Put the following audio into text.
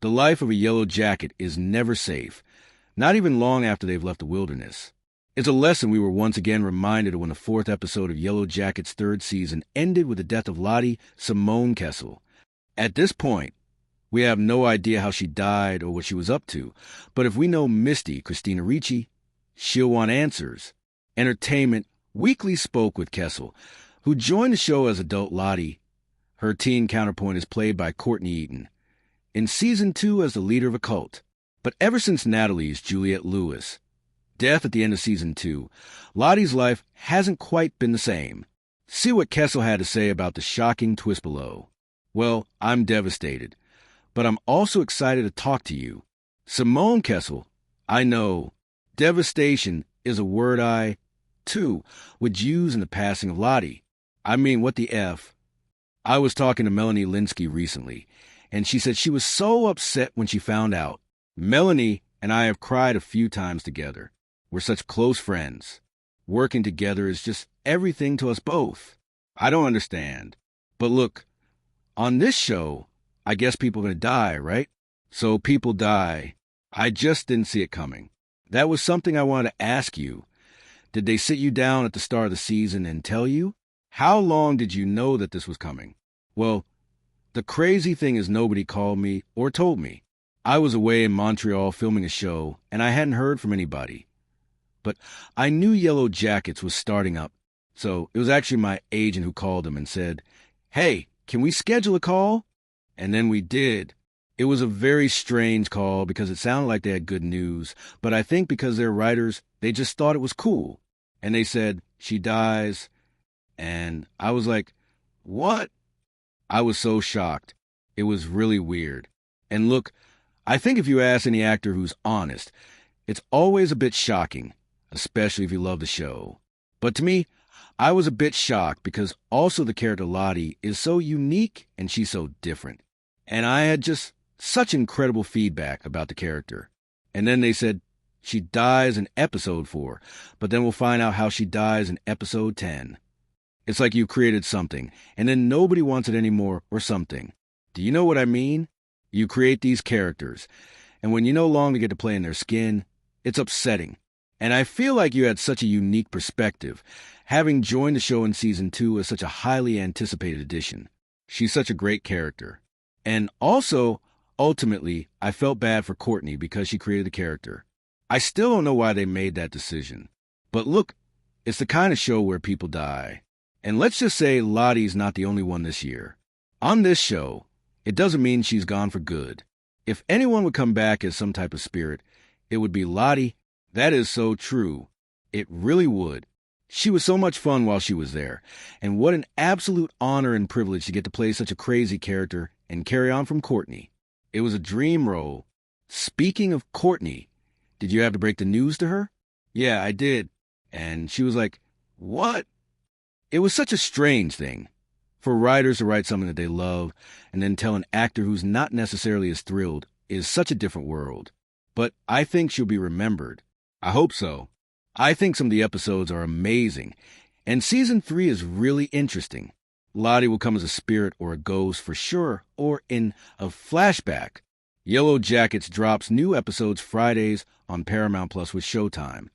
The life of a yellow jacket is never safe, not even long after they've left the wilderness. It's a lesson we were once again reminded of when the fourth episode of Yellowjackets' third season ended with the death of Lottie Simone Kessel. At this point, we have no idea how she died or what she was up to, but if we know Misty, Christina Ricci, she'll want answers. Entertainment Weekly spoke with Kessel, who joined the show as adult Lottie. Her teen counterpoint is played by Courtney Eaton. In Season 2 as the leader of a cult. But ever since Natalie's Juliette Lewis' death at the end of Season 2, Lottie's life hasn't quite been the same. See what Kessel had to say about the shocking twist below. Well, I'm devastated, but I'm also excited to talk to you. Simone Kessel, I know, devastation is a word I, too, would use in the passing of Lottie. I mean, what the F? I was talking to Melanie Linsky recently, and she said she was so upset when she found out. Melanie and I have cried a few times together. We're such close friends. Working together is just everything to us both. I don't understand. But look, on this show, I guess people are going to die, right? So people die. I just didn't see it coming. That was something I wanted to ask you. Did they sit you down at the start of the season and tell you? How long did you know that this was coming? Well, the crazy thing is nobody called me or told me. I was away in Montreal filming a show, and I hadn't heard from anybody. But I knew Yellowjackets was starting up, so it was actually my agent who called them and said, "Hey, can we schedule a call?" And then we did. It was a very strange call because it sounded like they had good news, but I think because they're writers, they just thought it was cool. And they said, "She dies." And I was like, "What?" I was so shocked. It was really weird. And look, I think if you ask any actor who's honest, it's always a bit shocking, especially if you love the show. But to me, I was a bit shocked because also the character Lottie is so unique and she's so different. And I had just such incredible feedback about the character. And then they said, she dies in episode 4, but then we'll find out how she dies in episode 10. It's like you created something, and then nobody wants it anymore or something. Do you know what I mean? You create these characters, and when you no longer get to play in their skin, it's upsetting. And I feel like you had such a unique perspective, having joined the show in Season 2 as such a highly anticipated addition. She's such a great character. And also, ultimately, I felt bad for Courtney because she created the character. I still don't know why they made that decision. But look, it's the kind of show where people die. And let's just say Lottie's not the only one this year. On this show, it doesn't mean she's gone for good. If anyone would come back as some type of spirit, it would be Lottie. That is so true. It really would. She was so much fun while she was there. And what an absolute honor and privilege to get to play such a crazy character and carry on from Courtney. It was a dream role. Speaking of Courtney, did you have to break the news to her? Yeah, I did. And she was like, "What?" It was such a strange thing. For writers to write something that they love and then tell an actor who's not necessarily as thrilled is such a different world. But I think she'll be remembered. I hope so. I think some of the episodes are amazing. And Season 3 is really interesting. Lottie will come as a spirit or a ghost for sure, or in a flashback. Yellowjackets drops new episodes Fridays on Paramount Plus with Showtime.